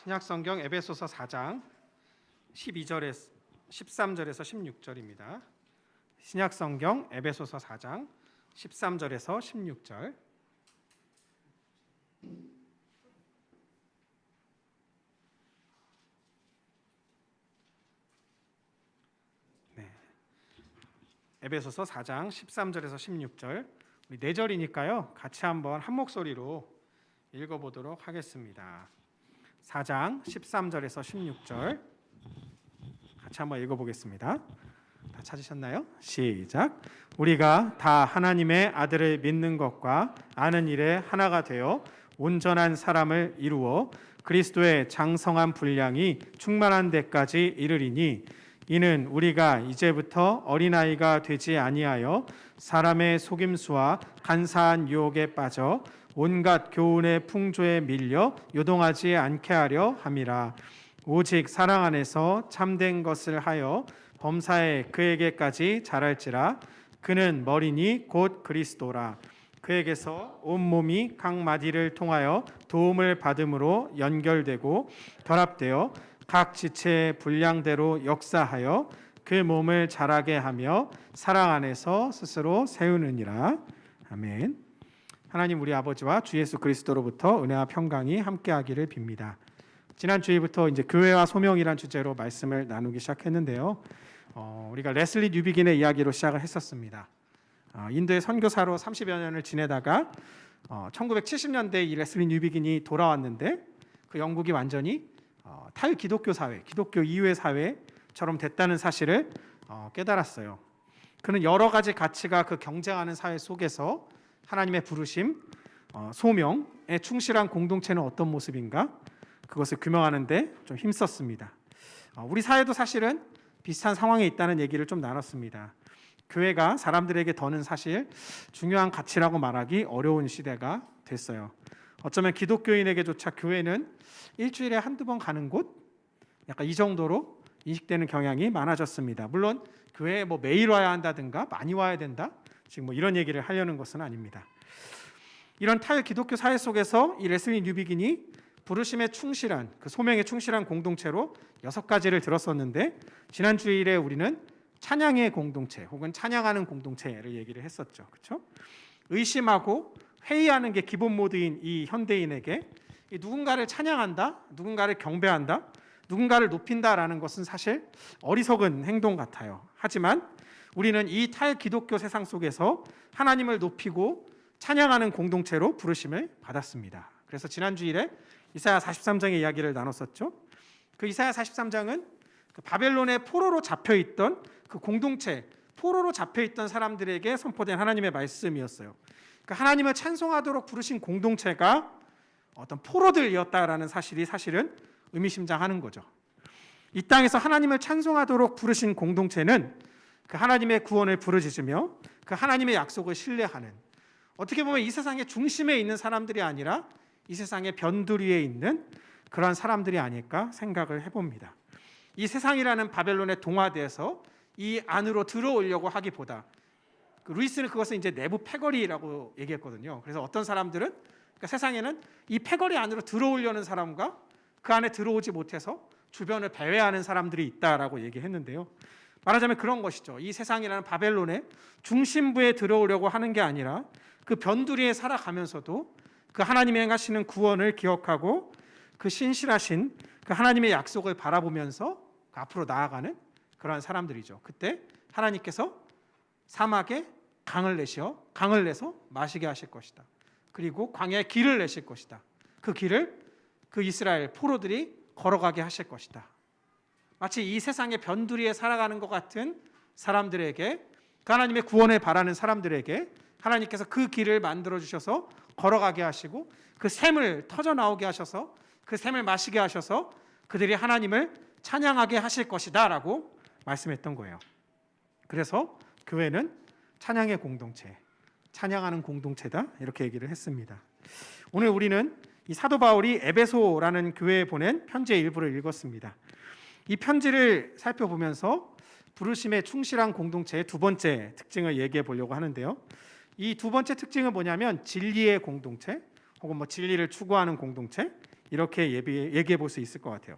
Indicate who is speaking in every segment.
Speaker 1: 신약성경 에베소서 4장 12절에서 13절에서 16절입니다. 신약성경 에베소서 4장 13절에서 16절. 에베소서 4장 13절에서 16절. 우리 4절이니까요. 같이 한번 한 목소리로 읽어보도록 하겠습니다. 4장 13절에서 16절 같이 한번 읽어보겠습니다. 다 찾으셨나요? 시작. 우리가 다 하나님의 아들을 믿는 것과 아는 일에 하나가 되어 온전한 사람을 이루어 그리스도의 장성한 분량이 충만한 데까지 이르리니 이는 우리가 이제부터 어린아이가 되지 아니하여 사람의 속임수와 간사한 유혹에 빠져 온갖 교훈의 풍조에 밀려 요동하지 않게 하려 함이라. 오직 사랑 안에서 참된 것을 하여 범사에 그에게까지 자랄지라. 그는 머리니 곧 그리스도라. 그에게서 온몸이 각 마디를 통하여 도움을 받음으로 연결되고 결합되어 각 지체의 분량대로 역사하여 그 몸을 자라게 하며 사랑 안에서 스스로 세우느니라. 아멘. 하나님 우리 아버지와 주 예수 그리스도로부터 은혜와 평강이 함께하기를 빕니다. 지난 주일부터 이제 교회와 소명이란 주제로 말씀을 나누기 시작했는데요. 우리가 레슬리 뉴비긴의 이야기로 시작을 했었습니다. 인도의 선교사로 30여 년을 지내다가 1970년대에 이 레슬리 뉴비긴이 돌아왔는데 그 영국이 완전히 탈기독교 사회, 기독교 이후의 사회처럼 됐다는 사실을 깨달았어요. 그는 여러 가지 가치가 그 경쟁하는 사회 속에서 하나님의 부르심, 소명에 충실한 공동체는 어떤 모습인가? 그것을 규명하는데 좀 힘썼습니다. 우리 사회도 사실은 비슷한 상황에 있다는 얘기를 좀 나눴습니다. 교회가 사람들에게 더는 사실 중요한 가치라고 말하기 어려운 시대가 됐어요. 어쩌면 기독교인에게조차 교회는 일주일에 한두 번 가는 곳? 약간 이 정도로 인식되는 경향이 많아졌습니다. 물론 교회에 매일 와야 한다든가 많이 와야 된다? 지금 이런 얘기를 하려는 것은 아닙니다. 이런 탈기독교 사회 속에서 이 레슬리 뉴비긴이 부르심에 충실한, 그 소명에 충실한 공동체로 6가지를 들었었는데 지난 주일에 우리는 찬양의 공동체 혹은 찬양하는 공동체를 얘기를 했었죠. 그렇죠? 의심하고 회의하는 게 기본 모드인 이 현대인에게 누군가를 찬양한다, 누군가를 경배한다, 누군가를 높인다라는 것은 사실 어리석은 행동 같아요. 하지만 우리는 이 탈기독교 세상 속에서 하나님을 높이고 찬양하는 공동체로 부르심을 받았습니다. 그래서 지난 주일에 이사야 43장의 이야기를 나눴었죠. 그 이사야 43장은 그 바벨론의 포로로 잡혀있던 그 공동체, 포로로 잡혀있던 사람들에게 선포된 하나님의 말씀이었어요. 그러니까 하나님을 찬송하도록 부르신 공동체가 어떤 포로들이었다라는 사실이 사실은 의미심장하는 거죠. 이 땅에서 하나님을 찬송하도록 부르신 공동체는 그 하나님의 구원을 부르짖으며 그 하나님의 약속을 신뢰하는, 어떻게 보면 이 세상의 중심에 있는 사람들이 아니라 이 세상의 변두리에 있는 그런 사람들이 아닐까 생각을 해봅니다. 이 세상이라는 바벨론의 동화대에서 이 안으로 들어오려고 하기보다 루이스는 그것을 이제 내부 패거리라고 얘기했거든요. 그래서 어떤 사람들은 그러니까 세상에는 이 패거리 안으로 들어오려는 사람과 그 안에 들어오지 못해서 주변을 배회하는 사람들이 있다라고 얘기했는데요. 말하자면 그런 것이죠. 이 세상이라는 바벨론의 중심부에 들어오려고 하는 게 아니라 그 변두리에 살아가면서도 그 하나님이 행하시는 구원을 기억하고 그 신실하신 그 하나님의 약속을 바라보면서 앞으로 나아가는 그러한 사람들이죠. 그때 하나님께서 사막에 강을 내서 마시게 하실 것이다. 그리고 광야에 길을 내실 것이다. 그 길을 그 이스라엘 포로들이 걸어가게 하실 것이다. 마치 이 세상의 변두리에 살아가는 것 같은 사람들에게, 그 하나님의 구원을 바라는 사람들에게 하나님께서 그 길을 만들어 주셔서 걸어가게 하시고 그 샘을 터져 나오게 하셔서 그 샘을 마시게 하셔서 그들이 하나님을 찬양하게 하실 것이다 라고 말씀했던 거예요. 그래서 교회는 찬양의 공동체, 찬양하는 공동체다 이렇게 얘기를 했습니다. 오늘 우리는 이 사도 바울이 에베소라는 교회에 보낸 편지의 일부를 읽었습니다. 이 편지를 살펴보면서 부르심에 충실한 공동체의 두 번째 특징을 얘기해 보려고 하는데요. 이 두 번째 특징은 뭐냐면 진리의 공동체 혹은 진리를 추구하는 공동체, 이렇게 얘기해 볼 수 있을 것 같아요.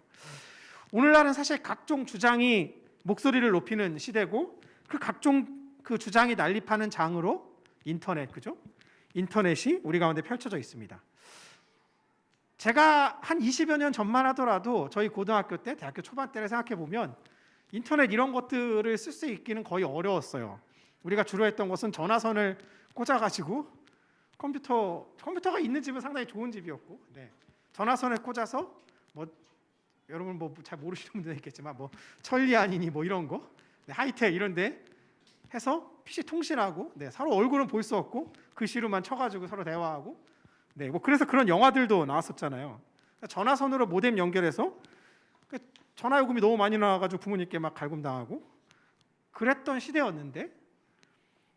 Speaker 1: 오늘날은 사실 각종 주장이 목소리를 높이는 시대고 그 각종 그 주장이 난립하는 장으로 인터넷, 그죠? 인터넷이 우리 가운데 펼쳐져 있습니다. 제가 한 20여 년 전만 하더라도 저희 고등학교 때, 대학교 초반 때를 생각해 보면 인터넷 이런 것들을 쓸 수 있기는 거의 어려웠어요. 우리가 주로 했던 것은 전화선을 꽂아가지고 컴퓨터가 있는 집은 상당히 좋은 집이었고, 네. 전화선을 꽂아서 뭐 여러분 뭐 잘 모르시는 분들 있겠지만 뭐 천리안이니 뭐 이런 거, 네, 하이텔 이런데 해서 PC 통신하고, 네, 서로 얼굴은 볼 수 없고 글씨로만 쳐가지고 서로 대화하고, 네, 뭐 그래서 그런 영화들도 나왔었잖아요. 그러니까 전화선으로 모뎀 연결해서 전화 요금이 너무 많이 나와가지고 부모님께 막 갈굼당하고 그랬던 시대였는데,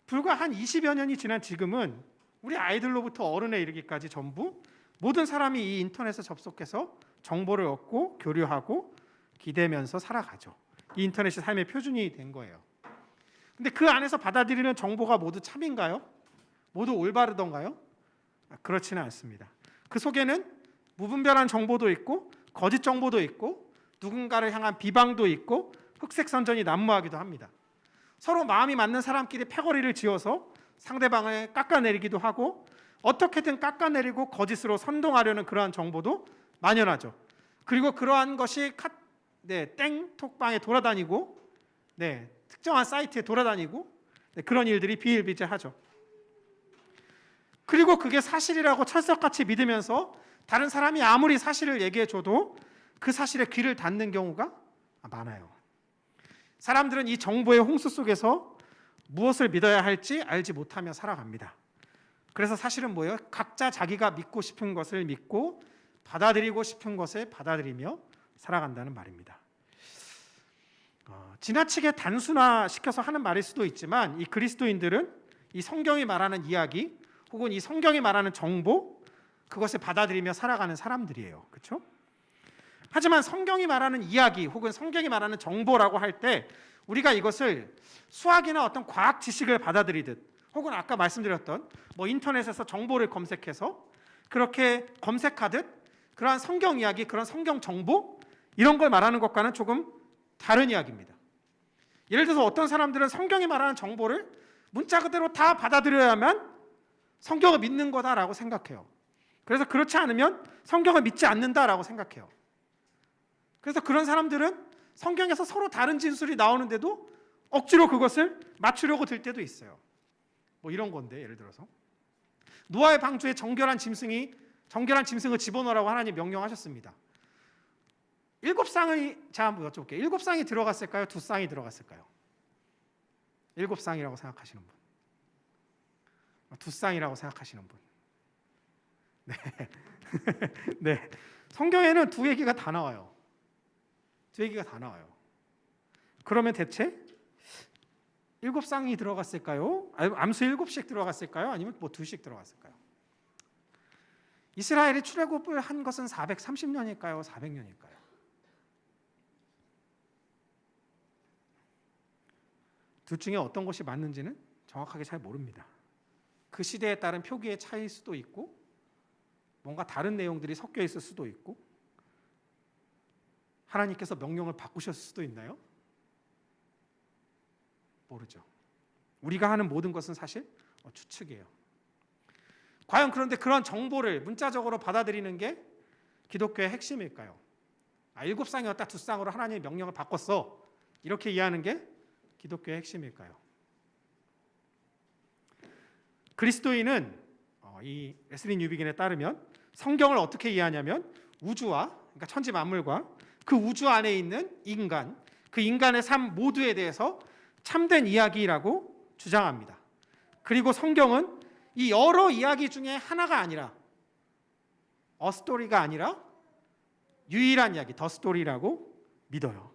Speaker 1: 불과 한 20여 년이 지난 지금은 우리 아이들로부터 어른에 이르기까지 전부 모든 사람이 이 인터넷에 접속해서 정보를 얻고 교류하고 기대면서 살아가죠. 이 인터넷이 삶의 표준이 된 거예요. 근데 그 안에서 받아들이는 정보가 모두 참인가요? 모두 올바르던가요? 그렇지는 않습니다. 그 속에는 무분별한 정보도 있고 거짓 정보도 있고 누군가를 향한 비방도 있고 흑색선전이 난무하기도 합니다. 서로 마음이 맞는 사람끼리 패거리를 지어서 상대방을 깎아내리기도 하고 어떻게든 깎아내리고 거짓으로 선동하려는 그러한 정보도 만연하죠. 그리고 그러한 것이 땡톡방에 돌아다니고, 네, 특정한 사이트에 돌아다니고, 네, 그런 일들이 비일비재하죠. 그리고 그게 사실이라고 철석같이 믿으면서 다른 사람이 아무리 사실을 얘기해줘도 그 사실에 귀를 닫는 경우가 많아요. 사람들은 이 정보의 홍수 속에서 무엇을 믿어야 할지 알지 못하며 살아갑니다. 그래서 사실은 뭐예요? 각자 자기가 믿고 싶은 것을 믿고 받아들이고 싶은 것을 받아들이며 살아간다는 말입니다. 지나치게 단순화시켜서 하는 말일 수도 있지만 이 그리스도인들은 이 성경이 말하는 이야기 혹은 이 성경이 말하는 정보, 그것을 받아들이며 살아가는 사람들이에요. 그렇죠? 하지만 성경이 말하는 이야기 혹은 성경이 말하는 정보라고 할 때 우리가 이것을 수학이나 어떤 과학 지식을 받아들이듯 혹은 아까 말씀드렸던 뭐 인터넷에서 정보를 검색해서 그렇게 검색하듯 그러한 성경 이야기, 그런 성경 정보 이런 걸 말하는 것과는 조금 다른 이야기입니다. 예를 들어서 어떤 사람들은 성경이 말하는 정보를 문자 그대로 다 받아들여야만 성경을 믿는 거다라고 생각해요. 그래서 그렇지 않으면 성경을 믿지 않는다라고 생각해요. 그래서 그런 사람들은 성경에서 서로 다른 진술이 나오는데도 억지로 그것을 맞추려고 들 때도 있어요. 뭐 이런 건데, 예를 들어서 노아의 방주에 정결한 짐승을 집어넣으라고 하나님 명령하셨습니다. 7쌍이, 제가 한번 여쭤볼게요. 7쌍이 들어갔을까요? 2쌍이 들어갔을까요? 7쌍이라고 생각하시는 분, 2쌍이라고 생각하시는 분. 네. 네. 성경에는 두 얘기가 다 나와요. 두 얘기가 다 나와요. 그러면 대체 7쌍이 들어갔을까요? 암수 7씩 들어갔을까요? 아니면 뭐 2씩 들어갔을까요? 이스라엘이 출애굽을 한 것은 430년일까요? 400년일까요? 둘 중에 어떤 것이 맞는지는 정확하게 잘 모릅니다. 그 시대에 따른 표기의 차이일 수도 있고 뭔가 다른 내용들이 섞여 있을 수도 있고 하나님께서 명령을 바꾸셨을 수도 있나요? 모르죠. 우리가 하는 모든 것은 사실 추측이에요. 과연 그런데 그런 정보를 문자적으로 받아들이는 게 기독교의 핵심일까요? 7쌍이었다 2쌍으로 하나님의 명령을 바꿨어, 이렇게 이해하는 게 기독교의 핵심일까요? 그리스도인은 이 레슬리 뉴비긴에 따르면 성경을 어떻게 이해하냐면 우주와, 그러니까 천지 만물과 그 우주 안에 있는 인간, 그 인간의 삶 모두에 대해서 참된 이야기라고 주장합니다. 그리고 성경은 이 여러 이야기 중에 하나가 아니라 어스토리가 아니라 유일한 이야기, 더 스토리라고 믿어요.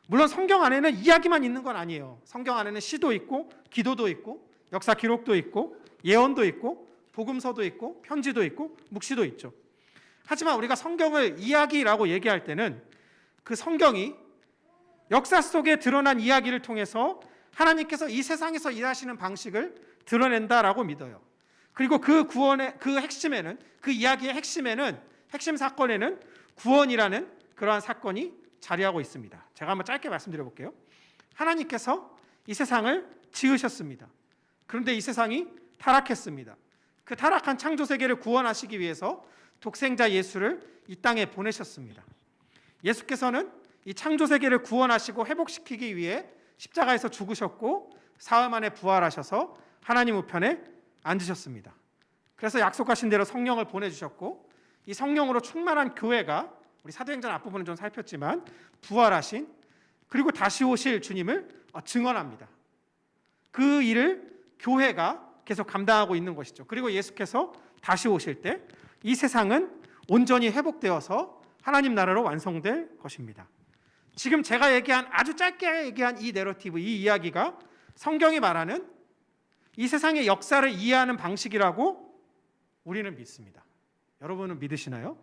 Speaker 1: 물론 성경 안에는 이야기만 있는 건 아니에요. 성경 안에는 시도 있고 기도도 있고 역사 기록도 있고 예언도 있고 복음서도 있고 편지도 있고 묵시도 있죠. 하지만 우리가 성경을 이야기라고 얘기할 때는 그 성경이 역사 속에 드러난 이야기를 통해서 하나님께서 이 세상에서 일하시는 방식을 드러낸다라고 믿어요. 그리고 그 구원의 그 핵심에는, 그 이야기의 핵심에는 핵심 사건에는 구원이라는 그러한 사건이 자리하고 있습니다. 제가 한번 짧게 말씀드려 볼게요. 하나님께서 이 세상을 지으셨습니다. 그런데 이 세상이 타락했습니다. 그 타락한 창조 세계를 구원하시기 위해서 독생자 예수를 이 땅에 보내셨습니다. 예수께서는 이 창조 세계를 구원하시고 회복시키기 위해 십자가에서 죽으셨고 사흘 만에 부활하셔서 하나님 우편에 앉으셨습니다. 그래서 약속하신 대로 성령을 보내주셨고 이 성령으로 충만한 교회가 우리 사도행전 앞부분은 좀 살폈지만 부활하신 그리고 다시 오실 주님을 증언합니다. 그 일을 교회가 계속 감당하고 있는 것이죠. 그리고 예수께서 다시 오실 때 이 세상은 온전히 회복되어서 하나님 나라로 완성될 것입니다. 지금 제가 얘기한 아주 짧게 얘기한 이 내러티브, 이 이야기가 성경이 말하는 이 세상의 역사를 이해하는 방식이라고 우리는 믿습니다. 여러분은 믿으시나요?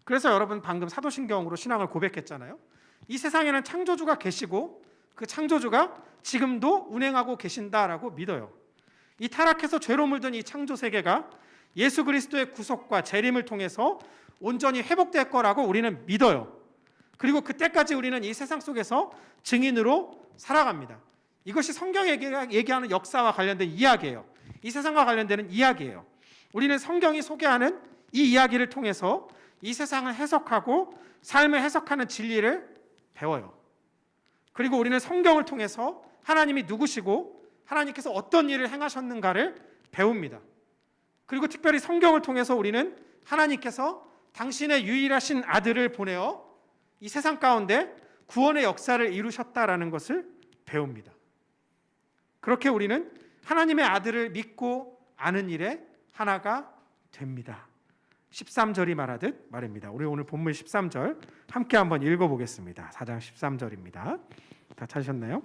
Speaker 1: 그래서 여러분 방금 사도신경으로 신앙을 고백했잖아요. 이 세상에는 창조주가 계시고 그 창조주가 지금도 운행하고 계신다라고 믿어요. 이 타락해서 죄로 물든 이 창조 세계가 예수 그리스도의 구속과 재림을 통해서 온전히 회복될 거라고 우리는 믿어요. 그리고 그때까지 우리는 이 세상 속에서 증인으로 살아갑니다. 이것이 성경이 얘기하는 역사와 관련된 이야기예요. 이 세상과 관련되는 이야기예요. 우리는 성경이 소개하는 이 이야기를 통해서 이 세상을 해석하고 삶을 해석하는 진리를 배워요. 그리고 우리는 성경을 통해서 하나님이 누구시고 하나님께서 어떤 일을 행하셨는가를 배웁니다. 그리고 특별히 성경을 통해서 우리는 하나님께서 당신의 유일하신 아들을 보내어 이 세상 가운데 구원의 역사를 이루셨다라는 것을 배웁니다. 그렇게 우리는 하나님의 아들을 믿고 아는 일에 하나가 됩니다. 13절이 말하듯 말입니다. 우리 오늘 본문 13절 함께 한번 읽어보겠습니다. 4장 13절입니다. 다 찾으셨나요?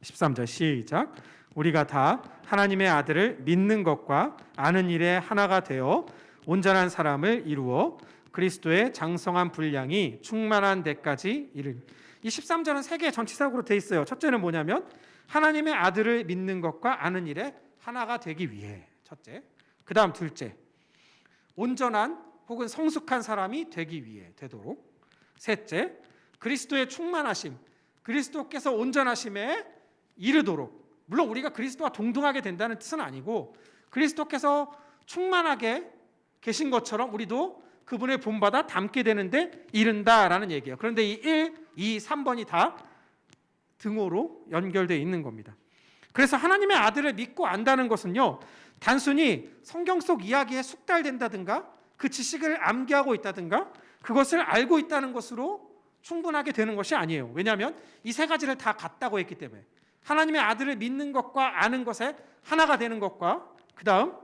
Speaker 1: 13절 시작. 우리가 다 하나님의 아들을 믿는 것과 아는 일에 하나가 되어 온전한 사람을 이루어 그리스도의 장성한 분량이 충만한 데까지 이르. 이 13절은 세 개의 전치사구로 되어 있어요. 첫째는 뭐냐면 하나님의 아들을 믿는 것과 아는 일에 하나가 되기 위해. 첫째. 그 다음 둘째. 온전한 혹은 성숙한 사람이 되기 위해 되도록. 셋째. 그리스도의 충만하심. 그리스도께서 온전하심에 이르도록. 물론 우리가 그리스도와 동등하게 된다는 뜻은 아니고 그리스도께서 충만하게 계신 것처럼 우리도 그분의 본받아 닮게 되는데 이른다라는 얘기예요. 그런데 이 1, 2, 3번이 다 등호로 연결되어 있는 겁니다. 그래서 하나님의 아들을 믿고 안다는 것은요, 단순히 성경 속 이야기에 숙달된다든가 그 지식을 암기하고 있다든가 그것을 알고 있다는 것으로 충분하게 되는 것이 아니에요. 왜냐하면 이 세 가지를 다 같다고 했기 때문에 하나님의 아들을 믿는 것과 아는 것에 하나가 되는 것과 그 다음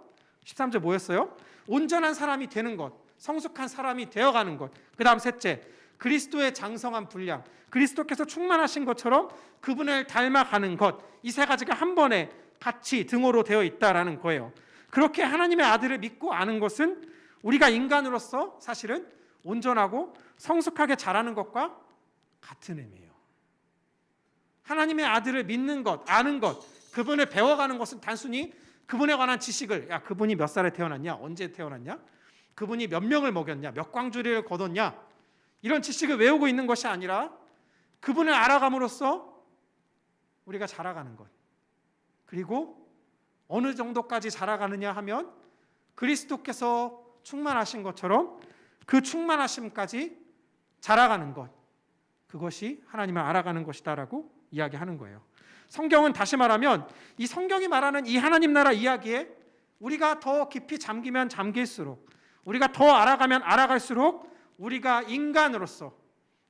Speaker 1: 13절 뭐였어요? 온전한 사람이 되는 것, 성숙한 사람이 되어가는 것. 그 다음 셋째, 그리스도의 장성한 분량, 그리스도께서 충만하신 것처럼 그분을 닮아가는 것. 이 세 가지가 한 번에 같이 등호로 되어 있다라는 거예요. 그렇게 하나님의 아들을 믿고 아는 것은 우리가 인간으로서 사실은 온전하고 성숙하게 자라는 것과 같은 의미예요. 하나님의 아들을 믿는 것, 아는 것, 그분을 배워가는 것은 단순히 그분에 관한 지식을, 야, 그분이 몇 살에 태어났냐, 언제 태어났냐, 그분이 몇 명을 먹였냐, 몇 광주리를 거뒀냐, 이런 지식을 외우고 있는 것이 아니라 그분을 알아감으로써 우리가 자라가는 것. 그리고 어느 정도까지 자라가느냐 하면 그리스도께서 충만하신 것처럼 그 충만하심까지 자라가는 것. 그것이 하나님을 알아가는 것이다라고 이야기하는 거예요. 성경은 다시 말하면 이 성경이 말하는 이 하나님 나라 이야기에 우리가 더 깊이 잠기면 잠길수록, 우리가 더 알아가면 알아갈수록 우리가 인간으로서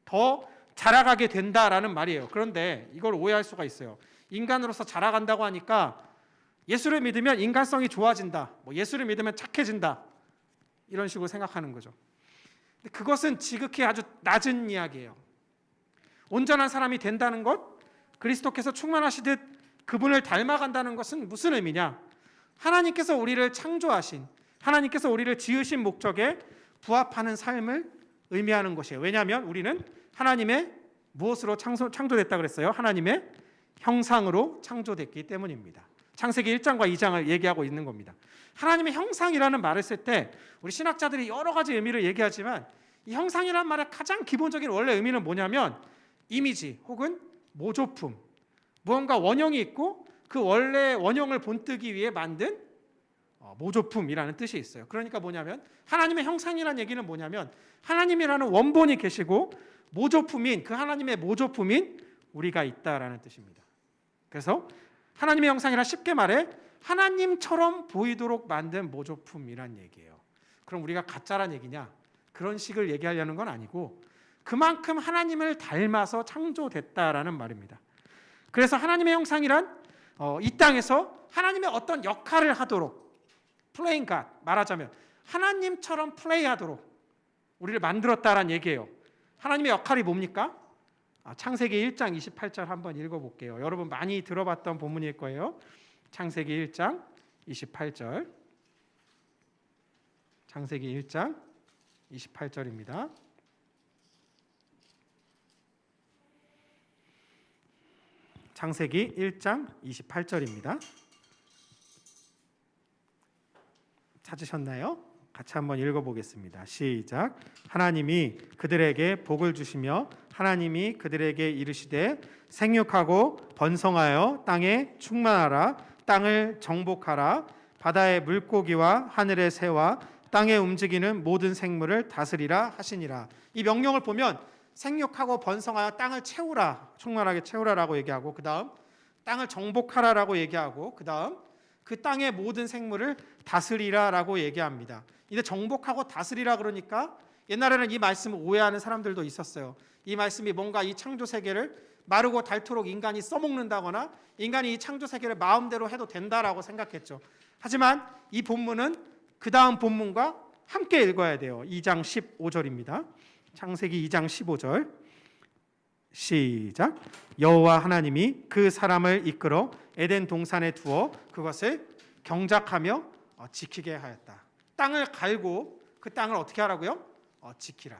Speaker 1: 더 자라가게 된다라는 말이에요. 그런데 이걸 오해할 수가 있어요. 인간으로서 자라간다고 하니까 예수를 믿으면 인간성이 좋아진다, 뭐 예수를 믿으면 착해진다, 이런 식으로 생각하는 거죠. 근데 그것은 지극히 아주 낮은 이야기예요. 온전한 사람이 된다는 것, 그리스도께서 충만하시듯 그분을 닮아간다는 것은 무슨 의미냐? 하나님께서 우리를 창조하신, 하나님께서 우리를 지으신 목적에 부합하는 삶을 의미하는 것이에요. 왜냐하면 우리는 하나님의 무엇으로 창조됐다 그랬어요? 하나님의 형상으로 창조됐기 때문입니다. 창세기 1장과 2장을 얘기하고 있는 겁니다. 하나님의 형상이라는 말을 쓸 때 우리 신학자들이 여러 가지 의미를 얘기하지만 이 형상이라는 말의 가장 기본적인 원래 의미는 뭐냐면 이미지 혹은 모조품, 무언가 원형이 있고 그 원래 원형을 본뜨기 위해 만든 모조품이라는 뜻이 있어요. 그러니까 뭐냐면 하나님의 형상이라는 얘기는 뭐냐면 하나님이라는 원본이 계시고 모조품인 그 하나님의 모조품인 우리가 있다라는 뜻입니다. 그래서 하나님의 형상이라 쉽게 말해 하나님처럼 보이도록 만든 모조품이란 얘기예요. 그럼 우리가 가짜란 얘기냐? 그런 식을 얘기하려는 건 아니고 그만큼 하나님을 닮아서 창조됐다라는 말입니다. 그래서 하나님의 형상이란 이 땅에서 하나님의 어떤 역할을 하도록 playing God, 말하자면 하나님처럼 플레이하도록 우리를 만들었다라는 얘기예요. 하나님의 역할이 뭡니까? 창세기 1장 28절 한번 읽어볼게요. 여러분 많이 들어봤던 본문일 거예요. 창세기 1장 28절. 창세기 1장 28절입니다. 창세기 1장 28절입니다. 찾으셨나요? 같이 한번 읽어보겠습니다. 시작. 하나님이 그들에게 복을 주시며 하나님이 그들에게 이르시되 생육하고 번성하여 땅에 충만하라. 땅을 정복하라. 바다의 물고기와 하늘의 새와 땅에 움직이는 모든 생물을 다스리라 하시니라. 이 명령을 보면 생육하고 번성하여 땅을 채우라, 충만하게 채우라라고 얘기하고 그 다음 땅을 정복하라라고 얘기하고 그 다음 그 땅의 모든 생물을 다스리라라고 얘기합니다. 근데 정복하고 다스리라 그러니까 옛날에는 이 말씀을 오해하는 사람들도 있었어요. 이 말씀이 뭔가 이 창조 세계를 마르고 닳도록 인간이 써먹는다거나 인간이 이 창조 세계를 마음대로 해도 된다라고 생각했죠. 하지만 이 본문은 그 다음 본문과 함께 읽어야 돼요. 2장 15절입니다. 창세기 2장 15절 시작. 여호와 하나님이 그 사람을 이끌어 에덴 동산에 두어 그것을 경작하며 지키게 하였다. 땅을 갈고 그 땅을 어떻게 하라고요? 지키라.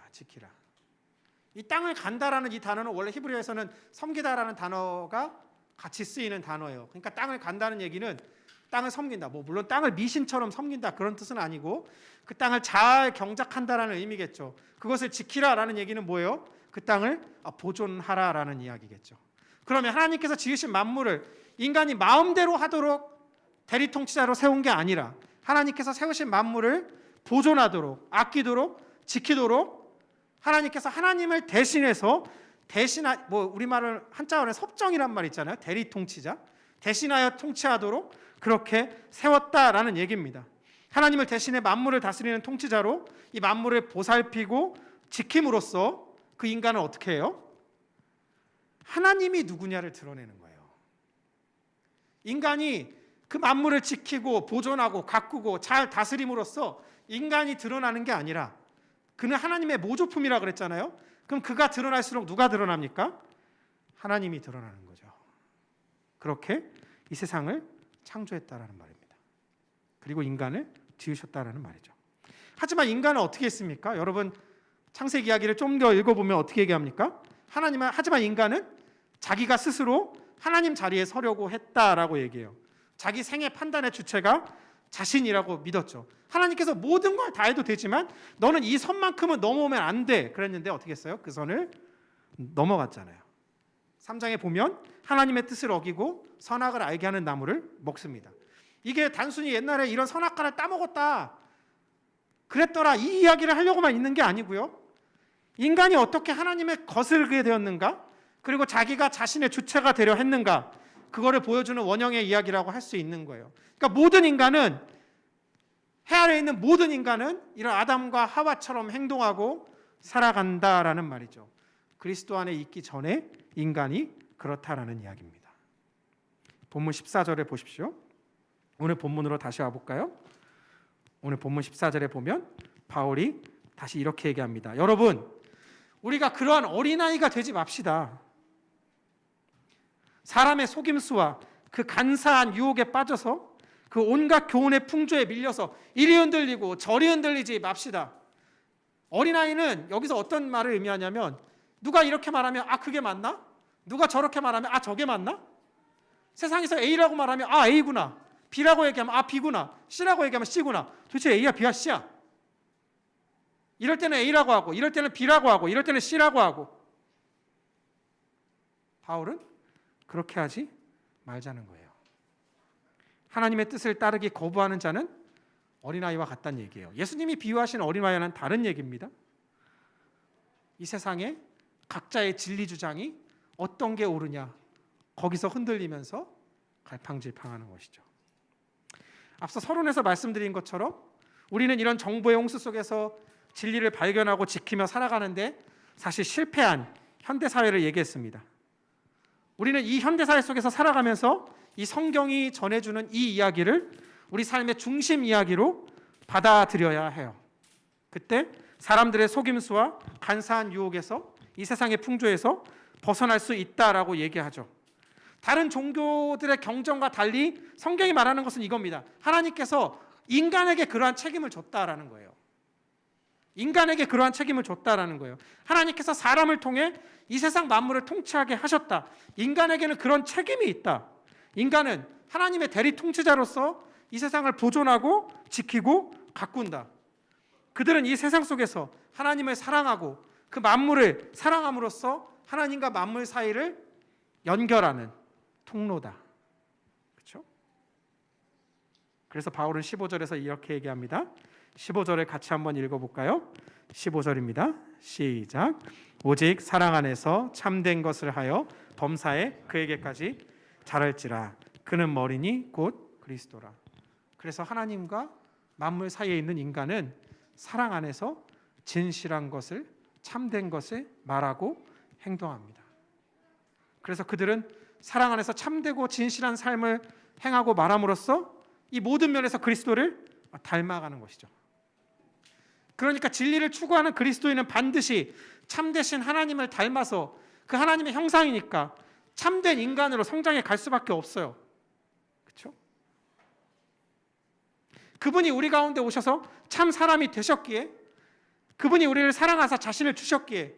Speaker 1: 이 땅을 간다라는 이 단어는 원래 히브리어에서는 섬기다라는 단어가 같이 쓰이는 단어예요. 그러니까 땅을 간다는 얘기는 땅을 섬긴다. 물론 땅을 미신처럼 섬긴다 그런 뜻은 아니고 그 땅을 잘 경작한다라는 의미겠죠. 그것을 지키라라는 얘기는 뭐예요? 그 땅을 보존하라라는 이야기겠죠. 그러면 하나님께서 지으신 만물을 인간이 마음대로 하도록 대리통치자로 세운 게 아니라 하나님께서 세우신 만물을 보존하도록, 아끼도록, 지키도록 하나님께서 하나님을 대신해서 우리말을 한자어는 섭정이란 말 있잖아요. 대리통치자. 대신하여 통치하도록 그렇게 세웠다라는 얘기입니다. 하나님을 대신해 만물을 다스리는 통치자로 이 만물을 보살피고 지킴으로써 그 인간은 어떻게 해요? 하나님이 누구냐를 드러내는 거예요. 인간이 그 만물을 지키고 보존하고 가꾸고 잘 다스림으로써 인간이 드러나는 게 아니라 그는 하나님의 모조품이라 그랬잖아요. 그럼 그가 드러날수록 누가 드러납니까? 하나님이 드러나는 거죠. 그렇게 이 세상을 창조했다라는 말입니다. 그리고 인간을 지으셨다라는 말이죠. 하지만 인간은 어떻게 했습니까? 여러분 창세기 이야기를 좀 더 읽어보면 어떻게 얘기합니까? 하지만 인간은 자기가 스스로 하나님 자리에 서려고 했다라고 얘기해요. 자기 생애 판단의 주체가 자신이라고 믿었죠. 하나님께서 모든 걸 다 해도 되지만 너는 이 선만큼은 넘어오면 안 돼 그랬는데 어떻게 했어요? 그 선을 넘어갔잖아요. 3장에 보면 하나님의 뜻을 어기고 선악을 알게 하는 나무를 먹습니다. 이게 단순히 옛날에 이런 선악과를 따먹었다 그랬더라 이 이야기를 하려고만 있는 게 아니고요. 인간이 어떻게 하나님의 거스르게 되었는가, 그리고 자기가 자신의 주체가 되려 했는가, 그거를 보여주는 원형의 이야기라고 할 수 있는 거예요. 그러니까 모든 인간은, 해 아래에 있는 모든 인간은 이런 아담과 하와처럼 행동하고 살아간다라는 말이죠. 그리스도 안에 있기 전에 인간이 그렇다라는 이야기입니다. 본문 14절에 보십시오. 오늘 본문으로 다시 와볼까요? 오늘 본문 14절에 보면 바울이 다시 이렇게 얘기합니다. 여러분, 우리가 그러한 어린아이가 되지 맙시다. 사람의 속임수와 그 간사한 유혹에 빠져서 그 온갖 교훈의 풍조에 밀려서 이리 흔들리고 저리 흔들리지 맙시다. 어린아이는 여기서 어떤 말을 의미하냐면 누가 이렇게 말하면 그게 맞나? 누가 저렇게 말하면 저게 맞나? 세상에서 A라고 말하면 A구나. B라고 얘기하면 아 B구나, C라고 얘기하면 C구나. 도대체 A야 B야 C야? 이럴 때는 A라고 하고, 이럴 때는 B라고 하고, 이럴 때는 C라고 하고. 바울은 그렇게 하지 말자는 거예요. 하나님의 뜻을 따르기 거부하는 자는 어린아이와 같다는 얘기예요. 예수님이 비유하신 어린아이와는 다른 얘기입니다. 이 세상에 각자의 진리 주장이 어떤 게 옳으냐, 거기서 흔들리면서 갈팡질팡하는 것이죠. 앞서 서론에서 말씀드린 것처럼 우리는 이런 정보의 홍수 속에서 진리를 발견하고 지키며 살아가는데 사실 실패한 현대사회를 얘기했습니다. 우리는 이 현대사회 속에서 살아가면서 이 성경이 전해주는 이 이야기를 우리 삶의 중심 이야기로 받아들여야 해요. 그때 사람들의 속임수와 간사한 유혹에서 이 세상의 풍조에서 벗어날 수 있다라고 얘기하죠. 다른 종교들의 경전과 달리 성경이 말하는 것은 이겁니다. 하나님께서 인간에게 그러한 책임을 줬다라는 거예요. 인간에게 그러한 책임을 줬다라는 거예요. 하나님께서 사람을 통해 이 세상 만물을 통치하게 하셨다. 인간에게는 그런 책임이 있다. 인간은 하나님의 대리 통치자로서 이 세상을 보존하고 지키고 가꾼다. 그들은 이 세상 속에서 하나님을 사랑하고 그 만물을 사랑함으로써 하나님과 만물 사이를 연결하는 통로다. 그렇죠? 그래서 바울은 15절에서 이렇게 얘기합니다. 15절을 같이 한번 읽어볼까요? 15절입니다. 시작. 오직 사랑 안에서 참된 것을 하여 범사에 그에게까지 자랄지라. 그는 머리니 곧 그리스도라. 그래서 하나님과 만물 사이에 있는 인간은 사랑 안에서 진실한 것을, 참된 것을 말하고 행동합니다. 그래서 그들은 사랑 안에서 참되고 진실한 삶을 행하고 말함으로써 이 모든 면에서 그리스도를 닮아가는 것이죠. 그러니까 진리를 추구하는 그리스도인은 반드시 참되신 하나님을 닮아서 그 하나님의 형상이니까 참된 인간으로 성장해 갈 수밖에 없어요. 그렇죠? 그분이 우리 가운데 오셔서 참 사람이 되셨기에, 그분이 우리를 사랑하사 자신을 주셨기에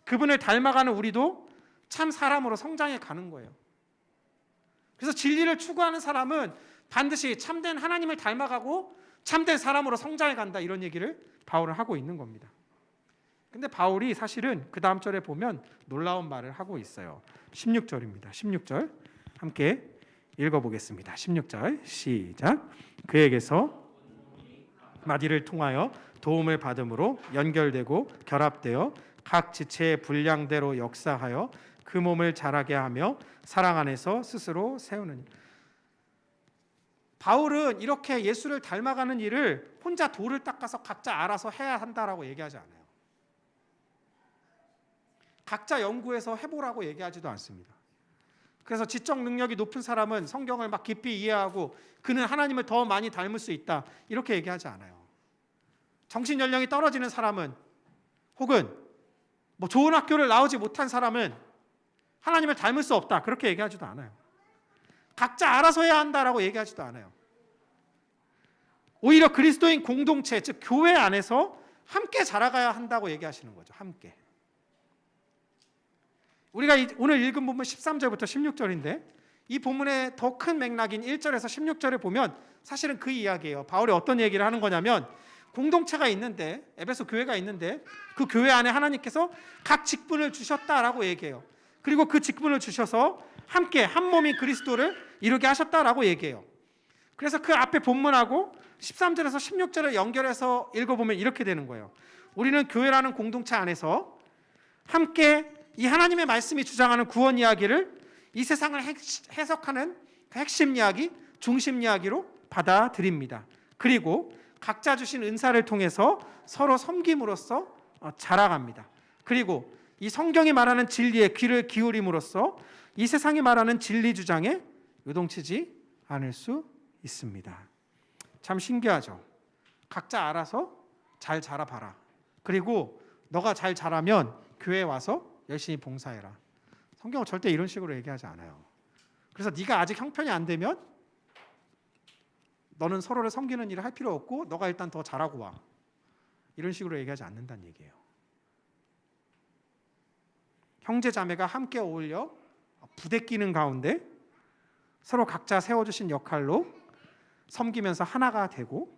Speaker 1: 그분을 닮아가는 우리도 참 사람으로 성장해 가는 거예요. 그래서 진리를 추구하는 사람은 반드시 참된 하나님을 닮아가고 참된 사람으로 성장해 간다, 이런 얘기를 바울은 하고 있는 겁니다. 근데 바울이 사실은 그 다음 절에 보면 놀라운 말을 하고 있어요. 16절입니다. 16절 함께 읽어보겠습니다. 16절 시작. 그에게서 마디를 통하여 도움을 받음으로 연결되고 결합되어 각 지체의 분량대로 역사하여 그 몸을 자라게 하며 사랑 안에서 스스로 세우느니. 바울은 이렇게 예수를 닮아가는 일을 혼자 돌을 닦아서 각자 알아서 해야 한다라고 얘기하지 않아요. 각자 연구해서 해보라고 얘기하지도 않습니다. 그래서 지적 능력이 높은 사람은 성경을 막 깊이 이해하고 그는 하나님을 더 많이 닮을 수 있다, 이렇게 얘기하지 않아요. 정신 연령이 떨어지는 사람은, 혹은 뭐 좋은 학교를 나오지 못한 사람은 하나님을 닮을 수 없다, 그렇게 얘기하지도 않아요. 각자 알아서 해야 한다라고 얘기하지도 않아요. 오히려 그리스도인 공동체, 즉 교회 안에서 함께 자라가야 한다고 얘기하시는 거죠. 함께. 우리가 오늘 읽은 본문 13절부터 16절인데 이 본문의 더 큰 맥락인 1절에서 16절을 보면 사실은 그 이야기예요. 바울이 어떤 얘기를 하는 거냐면, 공동체가 있는데, 에베소 교회가 있는데 그 교회 안에 하나님께서 각 직분을 주셨다라고 얘기해요. 그리고 그 직분을 주셔서 함께 한 몸인 그리스도를 이루게 하셨다라고 얘기해요. 그래서 그 앞에 본문하고 13절에서 16절을 연결해서 읽어보면 이렇게 되는 거예요. 우리는 교회라는 공동체 안에서 함께 이 하나님의 말씀이 주장하는 구원 이야기를 이 세상을 해석하는 그 핵심 이야기, 중심 이야기로 받아들입니다. 그리고 각자 주신 은사를 통해서 서로 섬김으로써 자라갑니다. 그리고 이 성경이 말하는 진리에 귀를 기울임으로써 이 세상이 말하는 진리 주장에 요동치지 않을 수 있습니다. 참 신기하죠. 각자 알아서 잘 자라봐라. 그리고 너가 잘 자라면 교회에 와서 열심히 봉사해라. 성경은 절대 이런 식으로 얘기하지 않아요. 그래서 네가 아직 형편이 안 되면 너는 서로를 섬기는 일을 할 필요 없고 너가 일단 더 잘하고 와. 이런 식으로 얘기하지 않는다는 얘기예요. 형제 자매가 함께 어울려 부대끼는 가운데 서로 각자 세워주신 역할로 섬기면서 하나가 되고,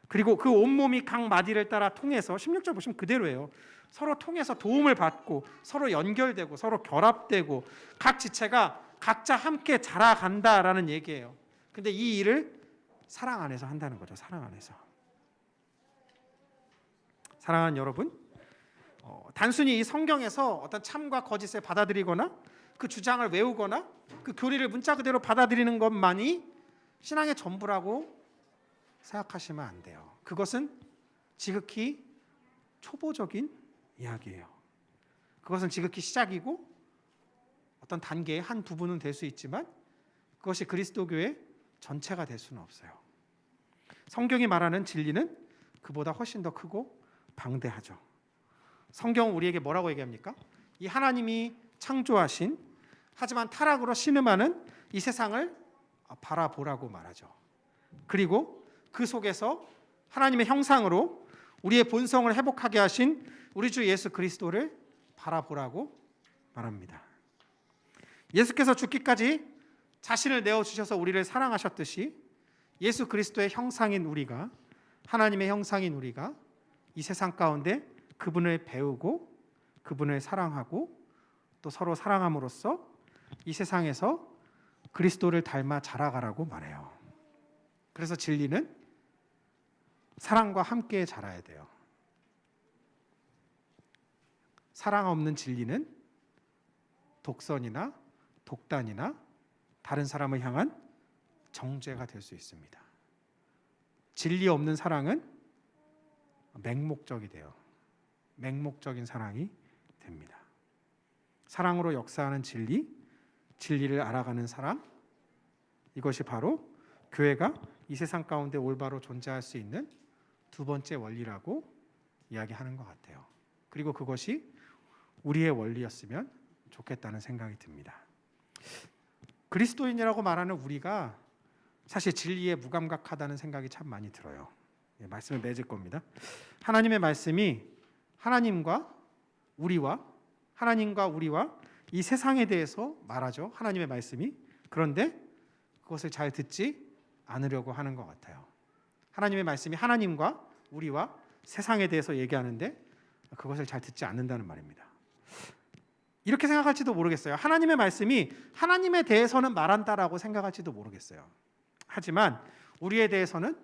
Speaker 1: 그리고 그 온몸이 각 마디를 따라 통해서 16절 보시면 그대로예요. 서로 통해서 도움을 받고 서로 연결되고 서로 결합되고 각 지체가 각자 함께 자라간다라는 얘기예요. 근데 이 일을 사랑 안에서 한다는 거죠. 사랑 안에서. 사랑하는 여러분, 단순히 이 성경에서 어떤 참과 거짓을 받아들이거나 그 주장을 외우거나 그 교리를 문자 그대로 받아들이는 것만이 신앙의 전부라고 생각하시면 안 돼요. 그것은 지극히 초보적인 이야기예요. 그것은 지극히 시작이고 어떤 단계의 한 부분은 될 수 있지만 그것이 그리스도교의 전체가 될 수는 없어요. 성경이 말하는 진리는 그보다 훨씬 더 크고 방대하죠. 성경은 우리에게 뭐라고 얘기합니까? 이 하나님이 창조하신 하지만 타락으로 신음하는 이 세상을 바라보라고 말하죠. 그리고 그 속에서 하나님의 형상으로 우리의 본성을 회복하게 하신 우리 주 예수 그리스도를 바라보라고 말합니다. 예수께서 죽기까지 자신을 내어주셔서 우리를 사랑하셨듯이 예수 그리스도의 형상인 우리가, 하나님의 형상인 우리가 이 세상 가운데 그분을 배우고 그분을 사랑하고 또 서로 사랑함으로써 이 세상에서 그리스도를 닮아 자라가라고 말해요. 그래서 진리는 사랑과 함께 자라야 돼요. 사랑 없는 진리는 독선이나 독단이나 다른 사람을 향한 정죄가 될 수 있습니다. 진리 없는 사랑은 맹목적이 돼요. 맹목적인 사랑이 됩니다. 사랑으로 역사하는 진리, 진리를 알아가는 사람, 이것이 바로 교회가 이 세상 가운데 올바로 존재할 수 있는 두 번째 원리라고 이야기하는 것 같아요. 그리고 그것이 우리의 원리였으면 좋겠다는 생각이 듭니다. 그리스도인이라고 말하는 우리가 사실 진리에 무감각하다는 생각이 참 많이 들어요. 말씀을 맺을 겁니다. 하나님의 말씀이 하나님과 우리와 이 세상에 대해서 말하죠. 하나님의 말씀이. 그런데 그것을 잘 듣지 않으려고 하는 것 같아요. 하나님의 말씀이 하나님과 우리와 세상에 대해서 얘기하는데 그것을 잘 듣지 않는다는 말입니다. 이렇게 생각할지도 모르겠어요. 하나님의 말씀이 하나님에 대해서는 말한다라고 생각할지도 모르겠어요. 하지만 우리에 대해서는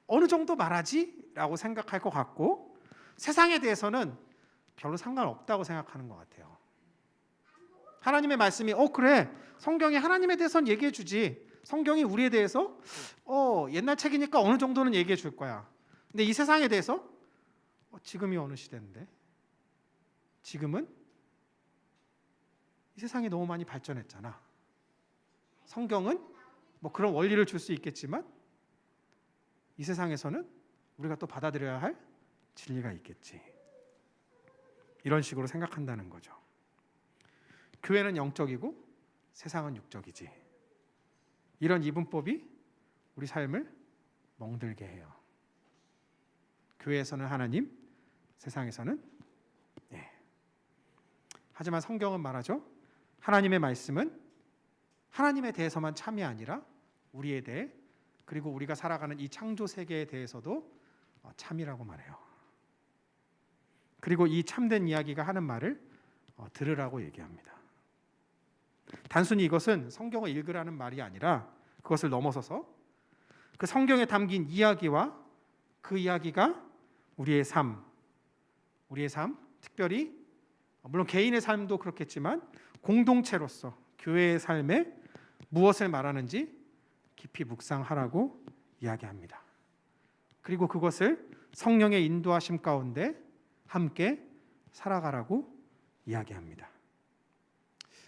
Speaker 1: 어느 정도 말하지? 라고 생각할 것 같고 세상에 대해서는 별로 상관없다고 생각하는 것 같아요. 하나님의 말씀이 그래, 성경이 하나님에 대해서는 얘기해 주지. 성경이 우리에 대해서 옛날 책이니까 어느 정도는 얘기해 줄 거야. 근데 이 세상에 대해서 지금이 어느 시대인데? 지금은 이 세상이 너무 많이 발전했잖아. 성경은 뭐 그런 원리를 줄 수 있겠지만 이 세상에서는 우리가 또 받아들여야 할 진리가 있겠지. 이런 식으로 생각한다는 거죠. 교회는 영적이고 세상은 육적이지. 이런 이분법이 우리 삶을 멍들게 해요. 교회에서는 하나님, 세상에서는 하지만 성경은 말하죠. 하나님의 말씀은 하나님에 대해서만 참이 아니라 우리에 대해 그리고 우리가 살아가는 이 창조 세계에 대해서도 참이라고 말해요. 그리고 이 참된 이야기가 하는 말을 들으라고 얘기합니다. 단순히 이것은 성경을 읽으라는 말이 아니라 그것을 넘어서서 그 성경에 담긴 이야기와 그 이야기가 우리의 삶, 특별히 물론 개인의 삶도 그렇겠지만 공동체로서 교회의 삶에 무엇을 말하는지 깊이 묵상하라고 이야기합니다. 그리고 그것을 성령의 인도하심 가운데 함께 살아가라고 이야기합니다.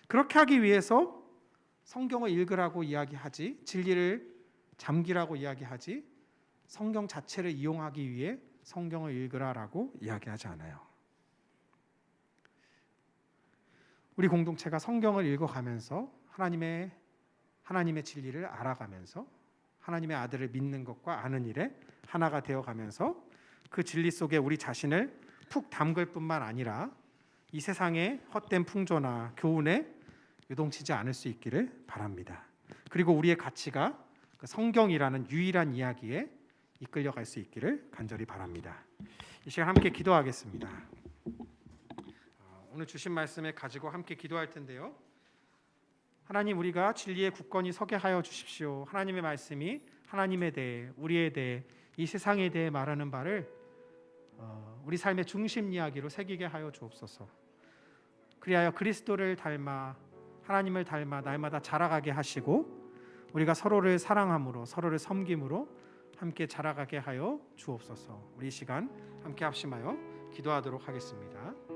Speaker 1: 그렇게 하기 위해서 성경을 읽으라고 이야기하지, 진리를 잠기라고 이야기하지, 성경 자체를 이용하기 위해 성경을 읽으라라고 이야기하지 않아요. 우리 공동체가 성경을 읽어가면서 하나님의 진리를 알아가면서 하나님의 아들을 믿는 것과 아는 일에 하나가 되어가면서 그 진리 속에 우리 자신을 푹 담글 뿐만 아니라 이 세상의 헛된 풍조나 교훈에 요동치지 않을 수 있기를 바랍니다. 그리고 우리의 가치가 그 성경이라는 유일한 이야기에 이끌려갈 수 있기를 간절히 바랍니다. 이 시간 함께 기도하겠습니다. 오늘 주신 말씀을 가지고 함께 기도할 텐데요. 하나님, 우리가 진리의 굳건히 서게 하여 주십시오. 하나님의 말씀이 하나님에 대해, 우리에 대해, 이 세상에 대해 말하는 바를 우리 삶의 중심 이야기로 새기게 하여 주옵소서. 그리하여 그리스도를 닮아, 하나님을 닮아 날마다 자라가게 하시고 우리가 서로를 사랑함으로, 서로를 섬김으로 함께 자라가게 하여 주옵소서. 우리 이 시간 함께 합심하여 기도하도록 하겠습니다.